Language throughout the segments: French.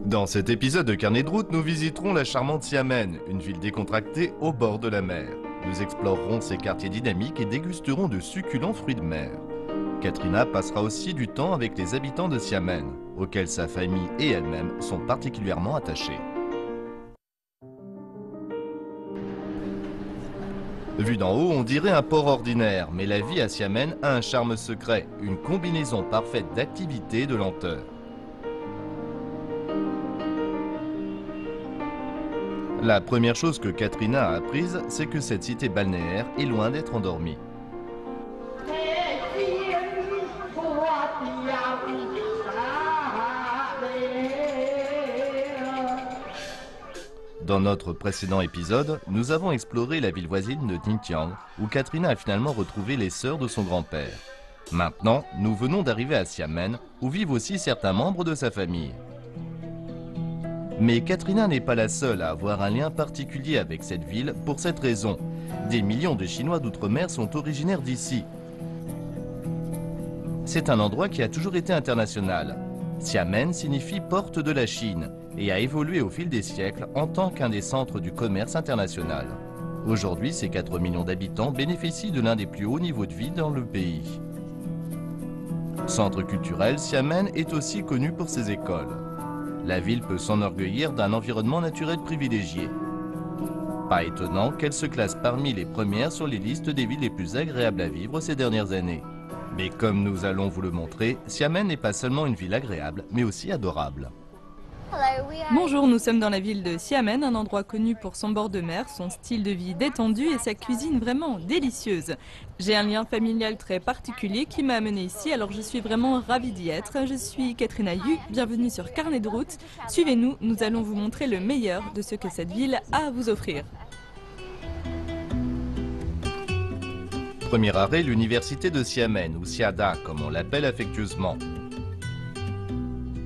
Dans cet épisode de Carnet de route, nous visiterons la charmante Xiamen, une ville décontractée au bord de la mer. Nous explorerons ses quartiers dynamiques et dégusterons de succulents fruits de mer. Katrina passera aussi du temps avec les habitants de Xiamen, auxquels sa famille et elle-même sont particulièrement attachées. Vu d'en haut, on dirait un port ordinaire, mais la vie à Xiamen a un charme secret, une combinaison parfaite d'activité et de lenteur. La première chose que Katrina a apprise, c'est que cette cité balnéaire est loin d'être endormie. Dans notre précédent épisode, nous avons exploré la ville voisine de Ningtiang, où Katrina a finalement retrouvé les sœurs de son grand-père. Maintenant, nous venons d'arriver à Xiamen, où vivent aussi certains membres de sa famille. Mais Katrina n'est pas la seule à avoir un lien particulier avec cette ville pour cette raison. Des millions de Chinois d'outre-mer sont originaires d'ici. C'est un endroit qui a toujours été international. Xiamen signifie porte de la Chine et a évolué au fil des siècles en tant qu'un des centres du commerce international. Aujourd'hui, ces 4 millions d'habitants bénéficient de l'un des plus hauts niveaux de vie dans le pays. Centre culturel, Xiamen est aussi connu pour ses écoles. La ville peut s'enorgueillir d'un environnement naturel privilégié. Pas étonnant qu'elle se classe parmi les premières sur les listes des villes les plus agréables à vivre ces dernières années. Mais comme nous allons vous le montrer, Xiamen n'est pas seulement une ville agréable, mais aussi adorable. Bonjour, nous sommes dans la ville de Xiamen, un endroit connu pour son bord de mer, son style de vie détendu et sa cuisine vraiment délicieuse. J'ai un lien familial très particulier qui m'a amené ici, alors je suis vraiment ravie d'y être. Je suis Katrina Yu, bienvenue sur Carnet de route. Suivez-nous, nous allons vous montrer le meilleur de ce que cette ville a à vous offrir. Premier arrêt, l'université de Xiamen, ou Xiada comme on l'appelle affectueusement.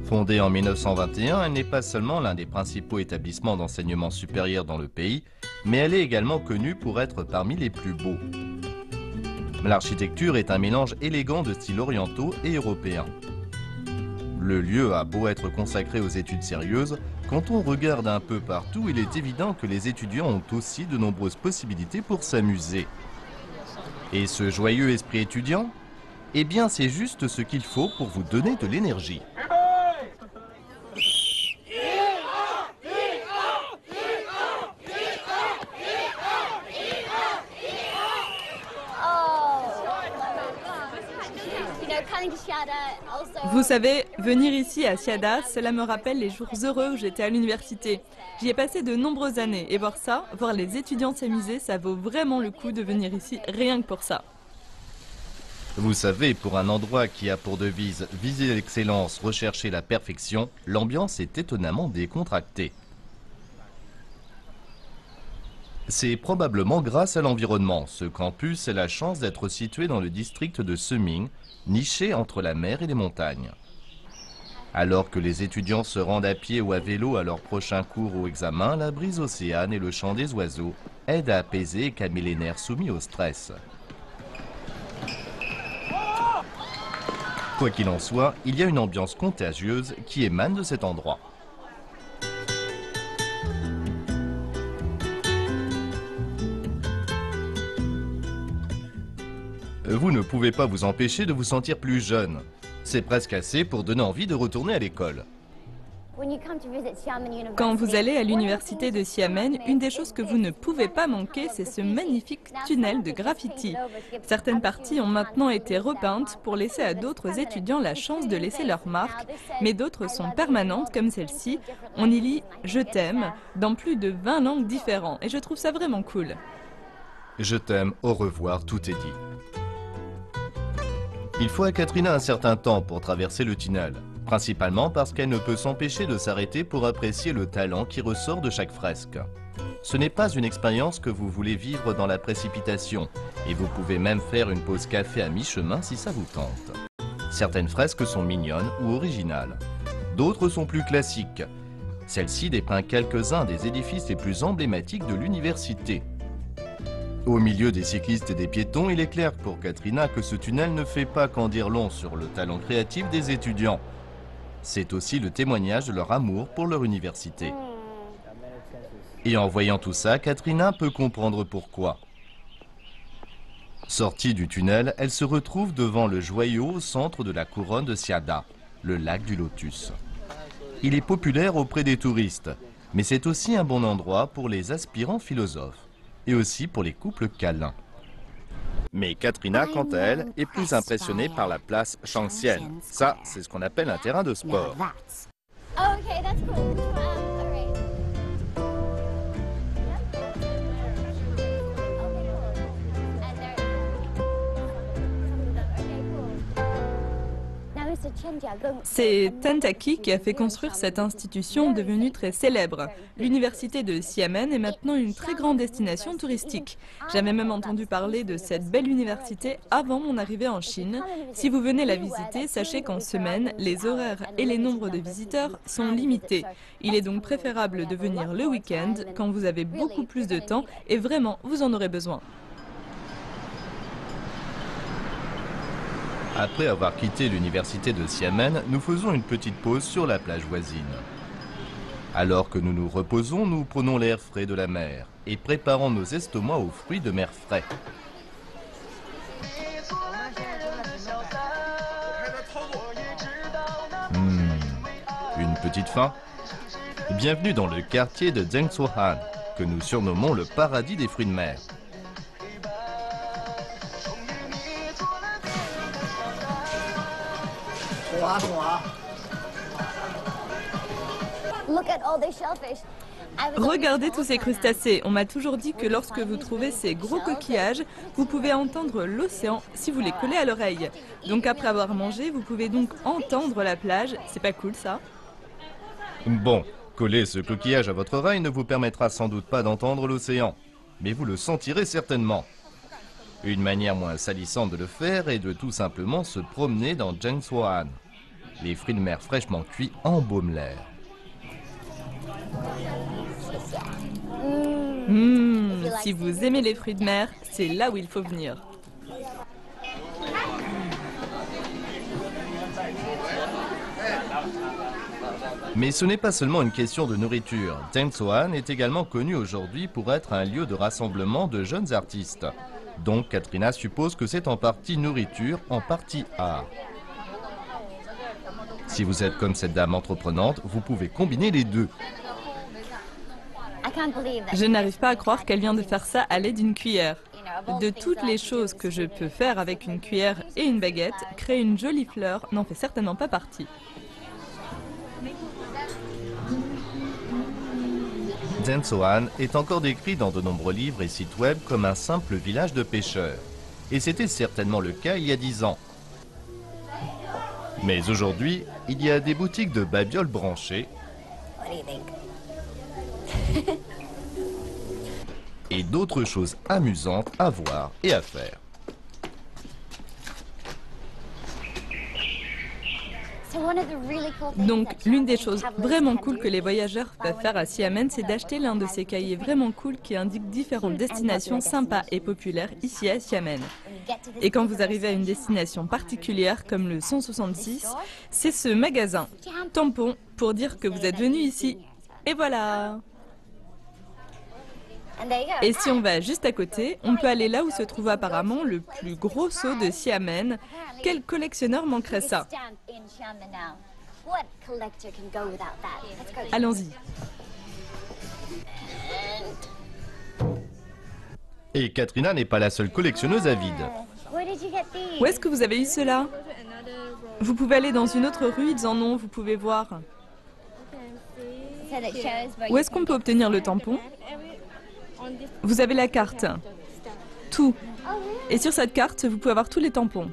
Fondée en 1921, elle n'est pas seulement l'un des principaux établissements d'enseignement supérieur dans le pays, mais elle est également connue pour être parmi les plus beaux. L'architecture est un mélange élégant de styles orientaux et européens. Le lieu a beau être consacré aux études sérieuses, quand on regarde un peu partout, il est évident que les étudiants ont aussi de nombreuses possibilités pour s'amuser. Et ce joyeux esprit étudiant? Eh bien, c'est juste ce qu'il faut pour vous donner de l'énergie. Vous savez, venir ici à Xiada, cela me rappelle les jours heureux où j'étais à l'université. J'y ai passé de nombreuses années et voir ça, voir les étudiants s'amuser, ça vaut vraiment le coup de venir ici rien que pour ça. Vous savez, pour un endroit qui a pour devise « viser l'excellence, rechercher la perfection », l'ambiance est étonnamment décontractée. C'est probablement grâce à l'environnement. Ce campus a la chance d'être situé dans le district de Seming, niché entre la mer et les montagnes. Alors que les étudiants se rendent à pied ou à vélo à leur prochain cours ou examen, la brise océane et le chant des oiseaux aident à apaiser et calmer les nerfs soumis au stress. Quoi qu'il en soit, il y a une ambiance contagieuse qui émane de cet endroit. Vous ne pouvez pas vous empêcher de vous sentir plus jeune. C'est presque assez pour donner envie de retourner à l'école. Quand vous allez à l'université de Xiamen, une des choses que vous ne pouvez pas manquer, c'est ce magnifique tunnel de graffiti. Certaines parties ont maintenant été repeintes pour laisser à d'autres étudiants la chance de laisser leur marque, mais d'autres sont permanentes comme celle-ci. On y lit « Je t'aime » dans plus de 20 langues différentes et je trouve ça vraiment cool. Je t'aime, au revoir, tout est dit. Il faut à Katrina un certain temps pour traverser le tunnel, principalement parce qu'elle ne peut s'empêcher de s'arrêter pour apprécier le talent qui ressort de chaque fresque. Ce n'est pas une expérience que vous voulez vivre dans la précipitation, et vous pouvez même faire une pause café à mi-chemin si ça vous tente. Certaines fresques sont mignonnes ou originales, d'autres sont plus classiques. Celle-ci dépeint quelques-uns des édifices les plus emblématiques de l'université. Au milieu des cyclistes et des piétons, il est clair pour Katrina que ce tunnel ne fait pas qu'en dire long sur le talent créatif des étudiants. C'est aussi le témoignage de leur amour pour leur université. Et en voyant tout ça, Katrina peut comprendre pourquoi. Sortie du tunnel, elle se retrouve devant le joyau au centre de la couronne de Siada, le lac du Lotus. Il est populaire auprès des touristes, mais c'est aussi un bon endroit pour les aspirants philosophes et aussi pour les couples câlins. Mais Katrina, quant à elle, est plus impressionnée par la place Shangxian. Ça, c'est ce qu'on appelle un terrain de sport. C'est Tentaki qui a fait construire cette institution devenue très célèbre. L'université de Xiamen est maintenant une très grande destination touristique. J'avais même entendu parler de cette belle université avant mon arrivée en Chine. Si vous venez la visiter, sachez qu'en semaine, les horaires et les nombres de visiteurs sont limités. Il est donc préférable de venir le week-end quand vous avez beaucoup plus de temps et vraiment vous en aurez besoin. Après avoir quitté l'université de Xiamen, nous faisons une petite pause sur la plage voisine. Alors que nous nous reposons, nous prenons l'air frais de la mer et préparons nos estomacs aux fruits de mer frais. Une petite faim? Bienvenue dans le quartier de Zhengzuohan, que nous surnommons le paradis des fruits de mer. Regardez tous ces crustacés. On m'a toujours dit que lorsque vous trouvez ces gros coquillages, vous pouvez entendre l'océan si vous les collez à l'oreille. Donc après avoir mangé, vous pouvez donc entendre la plage. C'est pas cool ça? Bon, coller ce coquillage à votre oreille ne vous permettra sans doute pas d'entendre l'océan, mais vous le sentirez certainement. Une manière moins salissante de le faire est de tout simplement se promener dans Zhengzuohan. Les fruits de mer fraîchement cuits embaument l'air. Si vous aimez les fruits de mer, c'est là où il faut venir. Mais ce n'est pas seulement une question de nourriture. Zhengzuohan est également connu aujourd'hui pour être un lieu de rassemblement de jeunes artistes. Donc Katrina suppose que c'est en partie nourriture, en partie art. Si vous êtes comme cette dame entreprenante, vous pouvez combiner les deux. Je n'arrive pas à croire qu'elle vient de faire ça à l'aide d'une cuillère. De toutes les choses que je peux faire avec une cuillère et une baguette, créer une jolie fleur n'en fait certainement pas partie. Zhengzuohan est encore décrit dans de nombreux livres et sites web comme un simple village de pêcheurs. Et c'était certainement le cas il y a 10 ans. Mais aujourd'hui, il y a des boutiques de babioles branchées et d'autres choses amusantes à voir et à faire. Donc, l'une des choses vraiment cool que les voyageurs peuvent faire à Xiamen, c'est d'acheter l'un de ces cahiers vraiment cool qui indique différentes destinations sympas et populaires ici à Xiamen. Et quand vous arrivez à une destination particulière comme le 166, c'est ce magasin, tampon, pour dire que vous êtes venu ici. Et voilà! Et si on va juste à côté, on peut aller là où se trouve apparemment le plus gros seau de Xiamen. Quel collectionneur manquerait ça? Allons-y. Et Katrina n'est pas la seule collectionneuse avide. Où est-ce que vous avez eu cela? Vous pouvez aller dans une autre rue, ils en ont, vous pouvez voir. Où est-ce qu'on peut obtenir le tampon? Vous avez la carte. Tout. Et sur cette carte, vous pouvez avoir tous les tampons.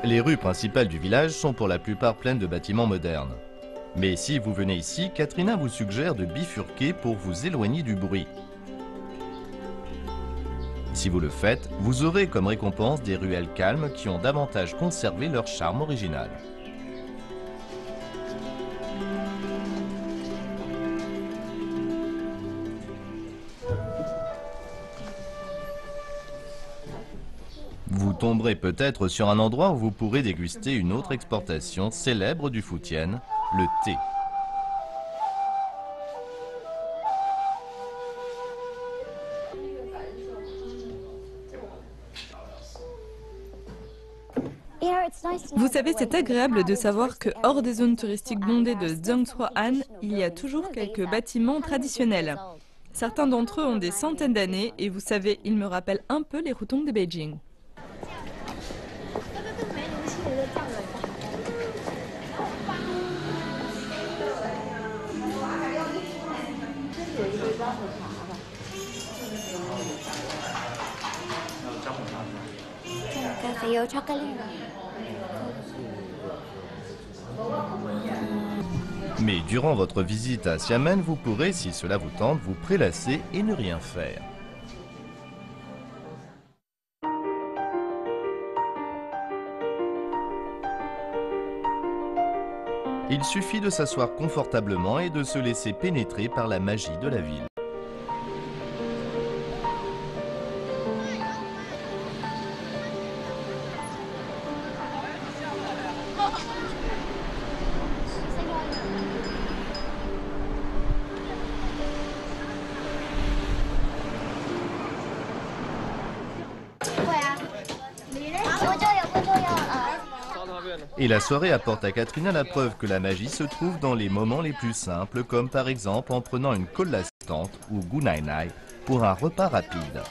Les rues principales du village sont pour la plupart pleines de bâtiments modernes. Mais si vous venez ici, Katrina vous suggère de bifurquer pour vous éloigner du bruit. Si vous le faites, vous aurez comme récompense des ruelles calmes qui ont davantage conservé leur charme original. Vous tomberez peut-être sur un endroit où vous pourrez déguster une autre exportation célèbre du Fujian, le thé. Vous savez, c'est agréable de savoir que hors des zones touristiques bondées de Zhengzuo'an, il y a toujours quelques bâtiments traditionnels. Certains d'entre eux ont des centaines d'années et vous savez, ils me rappellent un peu les Hutong de Beijing. Mais durant votre visite à Xiamen, vous pourrez, si cela vous tente, vous prélasser et ne rien faire. Il suffit de s'asseoir confortablement et de se laisser pénétrer par la magie de la ville. Et la soirée apporte à Katrina la preuve que la magie se trouve dans les moments les plus simples, comme par exemple en prenant une colle assistante ou gunainai pour un repas rapide.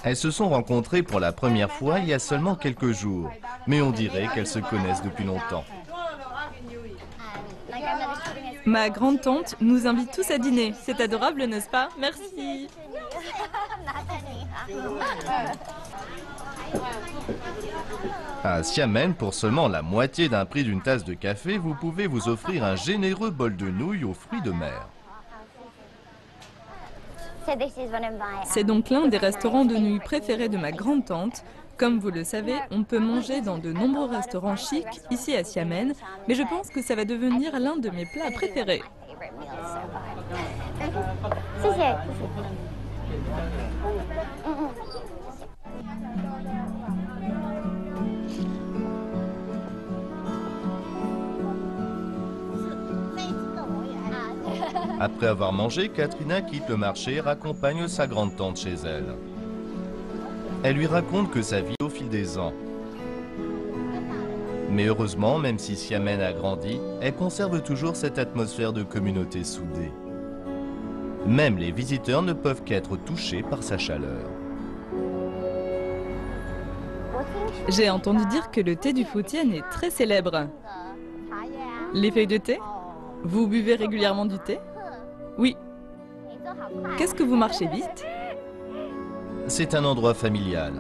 Elles se sont rencontrées pour la première fois il y a seulement quelques jours, mais on dirait qu'elles se connaissent depuis longtemps. Ma grande-tante nous invite tous à dîner. C'est adorable, n'est-ce pas? Merci. À Xiamen, pour seulement la moitié d'un prix d'une tasse de café, vous pouvez vous offrir un généreux bol de nouilles aux fruits de mer. C'est donc l'un des restaurants de nouilles préférés de ma grande-tante. Comme vous le savez, on peut manger dans de nombreux restaurants chics ici à Xiamen, mais je pense que ça va devenir l'un de mes plats préférés. Après avoir mangé, Katrina quitte le marché et raccompagne sa grande-tante chez elle. Elle lui raconte que sa vie au fil des ans. Mais heureusement, même si Xiamen a grandi, elle conserve toujours cette atmosphère de communauté soudée. Même les visiteurs ne peuvent qu'être touchés par sa chaleur. J'ai entendu dire que le thé du Fujian est très célèbre. Les feuilles de thé? Vous buvez régulièrement du thé? Oui. Qu'est-ce que vous marchez vite? C'est un endroit familial.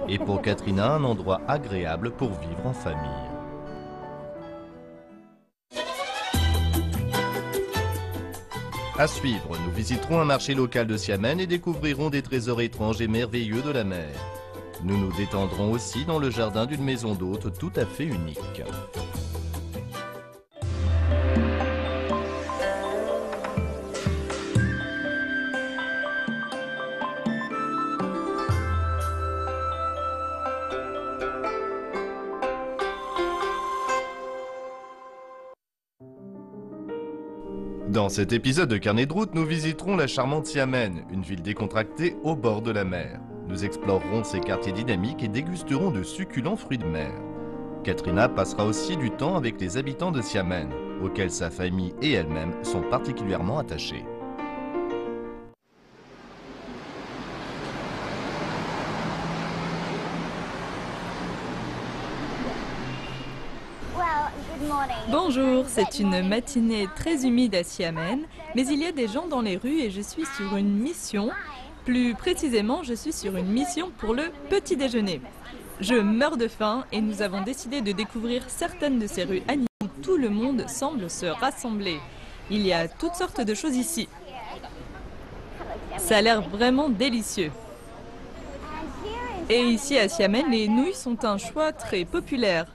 Et pour Katrina, un endroit agréable pour vivre en famille. À suivre, nous visiterons un marché local de Xiamen et découvrirons des trésors étranges et merveilleux de la mer. Nous nous détendrons aussi dans le jardin d'une maison d'hôtes tout à fait unique. Dans cet épisode de Carnet de route, nous visiterons la charmante Xiamen, une ville décontractée au bord de la mer. Nous explorerons ses quartiers dynamiques et dégusterons de succulents fruits de mer. Katrina passera aussi du temps avec les habitants de Xiamen, auxquels sa famille et elle-même sont particulièrement attachées. Bonjour, c'est une matinée très humide à Xiamen, mais il y a des gens dans les rues et je suis sur une mission. Plus précisément, je suis sur une mission pour le petit déjeuner. Je meurs de faim et nous avons décidé de découvrir certaines de ces rues animées où tout le monde semble se rassembler. Il y a toutes sortes de choses ici. Ça a l'air vraiment délicieux. Et ici à Xiamen, les nouilles sont un choix très populaire.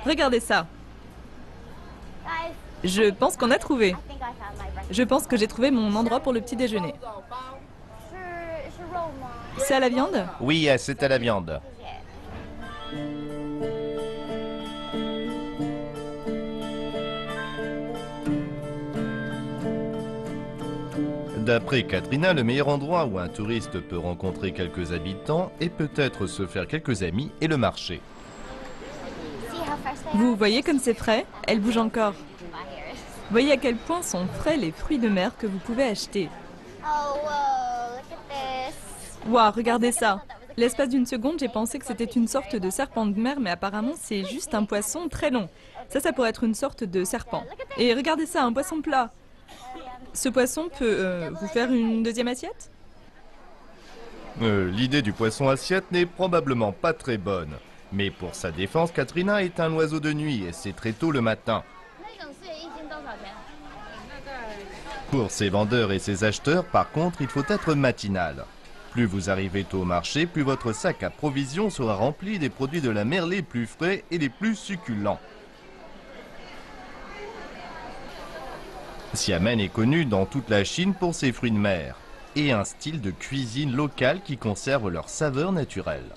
Regardez ça. Je pense qu'on a trouvé. Je pense que j'ai trouvé mon endroit pour le petit déjeuner. C'est à la viande? Oui, c'est à la viande. D'après Katrina, le meilleur endroit où un touriste peut rencontrer quelques habitants et peut-être se faire quelques amis est le marché. Vous voyez comme c'est frais? Elle bouge encore. Voyez à quel point sont frais les fruits de mer que vous pouvez acheter. Waouh, regardez ça! L'espace d'une seconde, j'ai pensé que c'était une sorte de serpent de mer, mais apparemment c'est juste un poisson très long. Ça pourrait être une sorte de serpent. Et regardez ça, un poisson plat. Ce poisson peut vous faire une deuxième assiette? L'idée du poisson assiette n'est probablement pas très bonne. Mais pour sa défense, Katrina est un oiseau de nuit et c'est très tôt le matin. Pour ses vendeurs et ses acheteurs, par contre, il faut être matinal. Plus vous arrivez tôt au marché, plus votre sac à provisions sera rempli des produits de la mer les plus frais et les plus succulents. Xiamen est connu dans toute la Chine pour ses fruits de mer et un style de cuisine locale qui conserve leur saveur naturelle.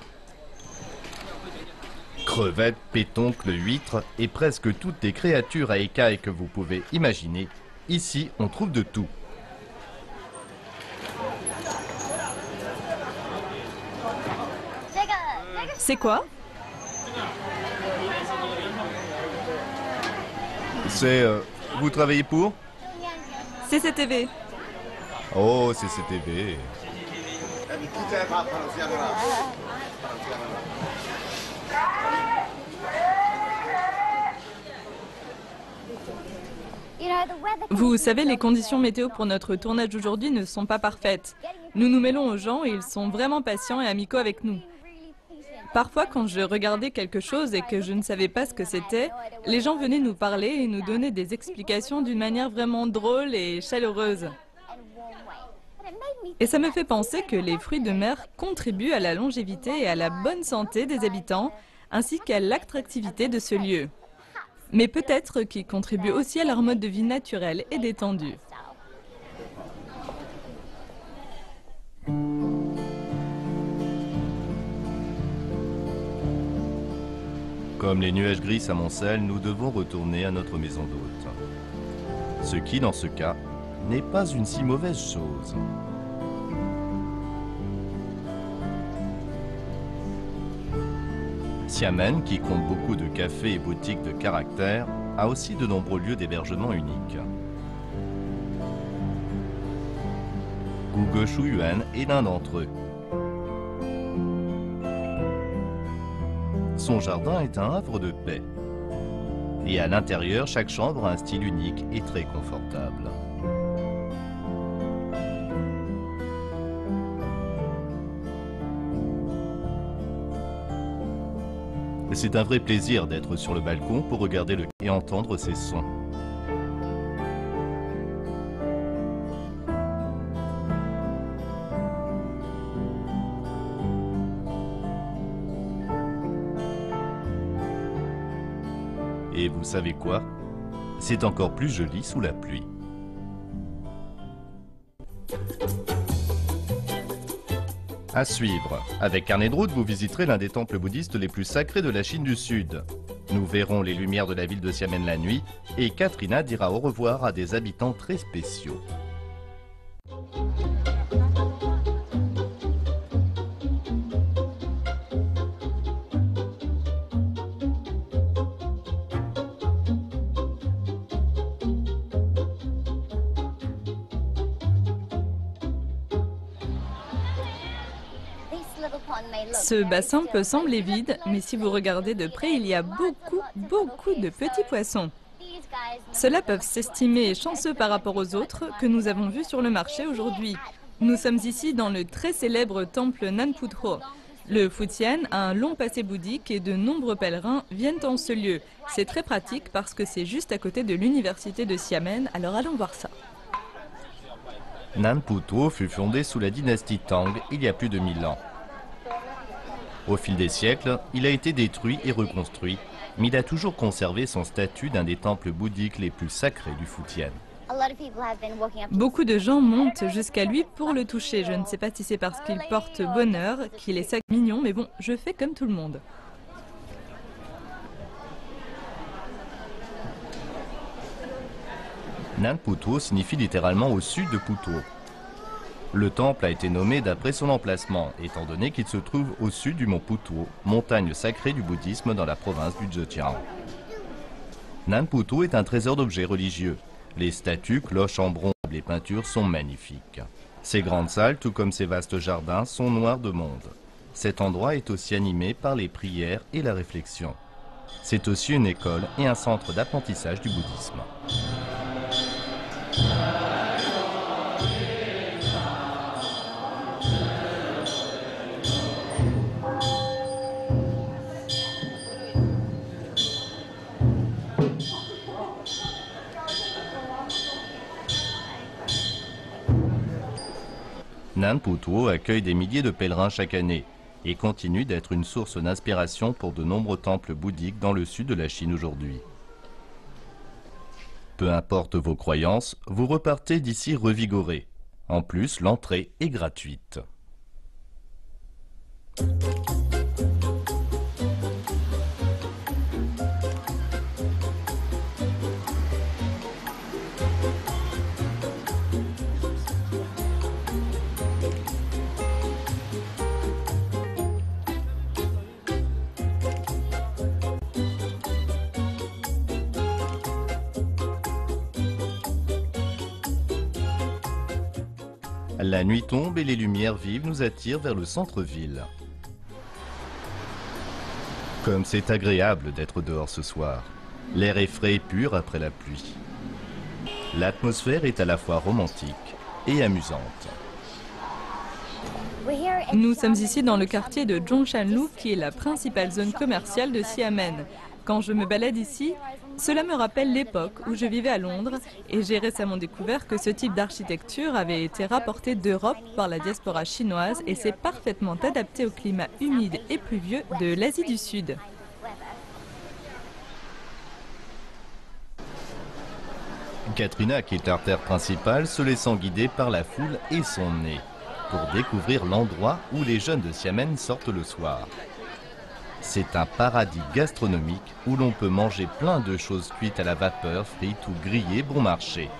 Crevettes, pétoncles, huîtres et presque toutes les créatures à écailles que vous pouvez imaginer, ici on trouve de tout. C'est quoi? C'est... vous travaillez pour? CCTV. Oh, CCTV. Vous savez, les conditions météo pour notre tournage aujourd'hui ne sont pas parfaites. Nous nous mêlons aux gens et ils sont vraiment patients et amicaux avec nous. Parfois, quand je regardais quelque chose et que je ne savais pas ce que c'était, les gens venaient nous parler et nous donner des explications d'une manière vraiment drôle et chaleureuse. Et ça me fait penser que les fruits de mer contribuent à la longévité et à la bonne santé des habitants, ainsi qu'à l'attractivité de ce lieu. Mais peut-être qu'ils contribuent aussi à leur mode de vie naturel et détendu. Comme les nuages gris s'amoncellent, nous devons retourner à notre maison d'hôte. Ce qui, dans ce cas, n'est pas une si mauvaise chose. Xiamen, qui compte beaucoup de cafés et boutiques de caractère, a aussi de nombreux lieux d'hébergement uniques. Guge Shuyuan est l'un d'entre eux. Son jardin est un havre de paix. Et à l'intérieur, chaque chambre a un style unique et très confortable. C'est un vrai plaisir d'être sur le balcon pour regarder le et entendre ces sons. Et vous savez quoi? C'est encore plus joli sous la pluie. À suivre. Avec Carnet de route, vous visiterez l'un des temples bouddhistes les plus sacrés de la Chine du Sud. Nous verrons les lumières de la ville de Xiamen la nuit et Katrina dira au revoir à des habitants très spéciaux. Ce bassin peut sembler vide, mais si vous regardez de près, il y a beaucoup de petits poissons. Ceux-là peuvent s'estimer chanceux par rapport aux autres que nous avons vus sur le marché aujourd'hui. Nous sommes ici dans le très célèbre temple Nanputro. Le Fujian a un long passé bouddhique et de nombreux pèlerins viennent en ce lieu. C'est très pratique parce que c'est juste à côté de l'université de Xiamen, alors allons voir ça. Nanputro fut fondé sous la dynastie Tang il y a plus de 1000 ans. Au fil des siècles, il a été détruit et reconstruit, mais il a toujours conservé son statut d'un des temples bouddhiques les plus sacrés du Fujian. Beaucoup de gens montent jusqu'à lui pour le toucher. Je ne sais pas si c'est parce qu'il porte bonheur, qu'il est sac mignon, mais bon, je fais comme tout le monde. Nan Putuo signifie littéralement au sud de Putuo. Le temple a été nommé d'après son emplacement, étant donné qu'il se trouve au sud du mont Putuo, montagne sacrée du bouddhisme dans la province du Zhejiang. Nan Putuo est un trésor d'objets religieux. Les statues, cloches en bronze et les peintures sont magnifiques. Ces grandes salles, tout comme ces vastes jardins, sont noirs de monde. Cet endroit est aussi animé par les prières et la réflexion. C'est aussi une école et un centre d'apprentissage du bouddhisme. Nan Putuo accueille des milliers de pèlerins chaque année et continue d'être une source d'inspiration pour de nombreux temples bouddhiques dans le sud de la Chine aujourd'hui. Peu importe vos croyances, vous repartez d'ici revigorés. En plus, l'entrée est gratuite. La nuit tombe et les lumières vives nous attirent vers le centre-ville. Comme c'est agréable d'être dehors ce soir. L'air est frais et pur après la pluie. L'atmosphère est à la fois romantique et amusante. Nous sommes ici dans le quartier de Zhongshanlu, qui est la principale zone commerciale de Xiamen. Quand je me balade ici, cela me rappelle l'époque où je vivais à Londres et j'ai récemment découvert que ce type d'architecture avait été rapporté d'Europe par la diaspora chinoise et s'est parfaitement adapté au climat humide et pluvieux de l'Asie du Sud. Katrina quitte l'artère principale, se laissant guider par la foule et son nez, pour découvrir l'endroit où les jeunes de Xiamen sortent le soir. C'est un paradis gastronomique où l'on peut manger plein de choses cuites à la vapeur, frites ou grillées bon marché.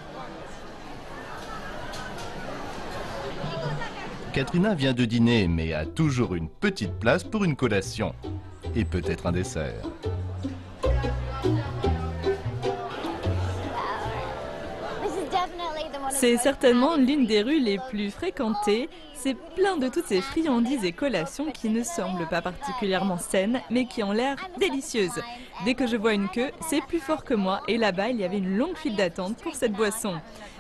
Katrina vient de dîner mais a toujours une petite place pour une collation et peut-être un dessert. C'est certainement l'une des rues les plus fréquentées. C'est plein de toutes ces friandises et collations qui ne semblent pas particulièrement saines, mais qui ont l'air délicieuses. Dès que je vois une queue, c'est plus fort que moi. Et là-bas, il y avait une longue file d'attente pour cette boisson.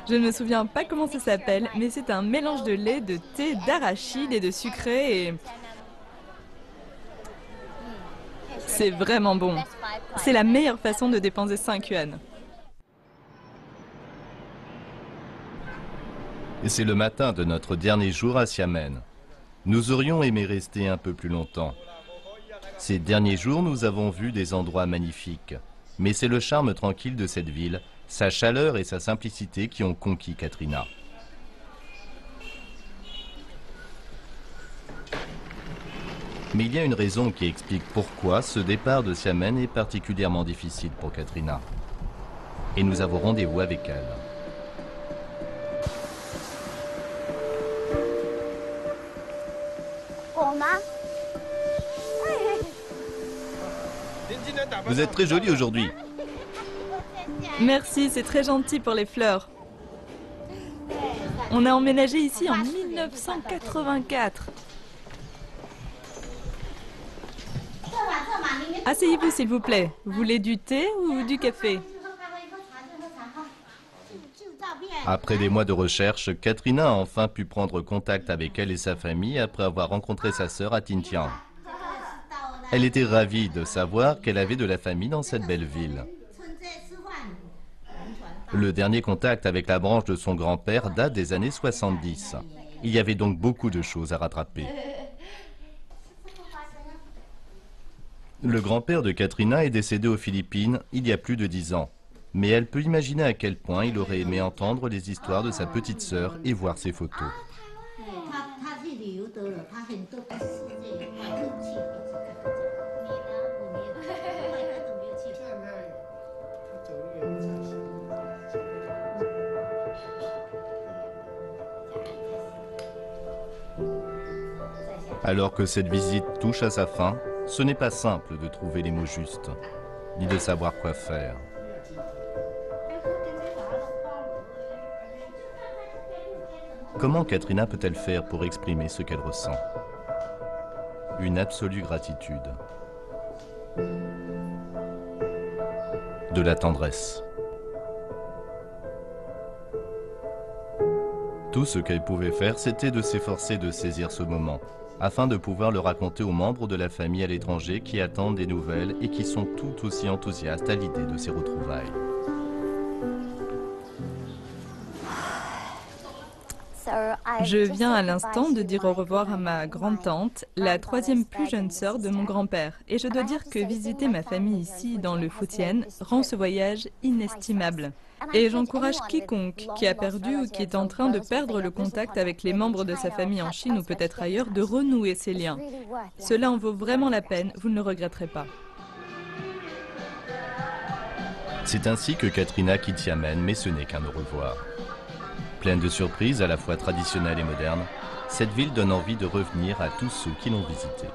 Je ne me souviens pas comment ça s'appelle, mais c'est un mélange de lait, de thé, d'arachide et de sucré. Et c'est vraiment bon. C'est la meilleure façon de dépenser 5 yuan. Et c'est le matin de notre dernier jour à Xiamen. Nous aurions aimé rester un peu plus longtemps. Ces derniers jours, nous avons vu des endroits magnifiques. Mais c'est le charme tranquille de cette ville, sa chaleur et sa simplicité qui ont conquis Katrina. Mais il y a une raison qui explique pourquoi ce départ de Xiamen est particulièrement difficile pour Katrina. Et nous avons rendez-vous avec elle. Vous êtes très jolie aujourd'hui. Merci, c'est très gentil pour les fleurs. On a emménagé ici en 1984. Asseyez-vous s'il vous plaît. Vous voulez du thé ou du café? Après des mois de recherche, Katrina a enfin pu prendre contact avec elle et sa famille après avoir rencontré sa sœur à Tintian. Elle était ravie de savoir qu'elle avait de la famille dans cette belle ville. Le dernier contact avec la branche de son grand-père date des années 70. Il y avait donc beaucoup de choses à rattraper. Le grand-père de Katrina est décédé aux Philippines il y a plus de 10 ans. Mais elle peut imaginer à quel point il aurait aimé entendre les histoires de sa petite sœur et voir ses photos. Alors que cette visite touche à sa fin, ce n'est pas simple de trouver les mots justes, ni de savoir quoi faire. Comment Katrina peut-elle faire pour exprimer ce qu'elle ressent? Une absolue gratitude. De la tendresse. Tout ce qu'elle pouvait faire, c'était de s'efforcer de saisir ce moment, afin de pouvoir le raconter aux membres de la famille à l'étranger qui attendent des nouvelles et qui sont tout aussi enthousiastes à l'idée de ces retrouvailles. Je viens à l'instant de dire au revoir à ma grande-tante, la troisième plus jeune sœur de mon grand-père. Et je dois dire que visiter ma famille ici, dans le Fujian, rend ce voyage inestimable. Et j'encourage quiconque qui a perdu ou qui est en train de perdre le contact avec les membres de sa famille en Chine ou peut-être ailleurs, de renouer ces liens. Cela en vaut vraiment la peine, vous ne le regretterez pas. C'est ainsi que Katrina quitte Xiamen, mais ce n'est qu'un au revoir. Pleine de surprises à la fois traditionnelles et modernes, cette ville donne envie de revenir à tous ceux qui l'ont visitée.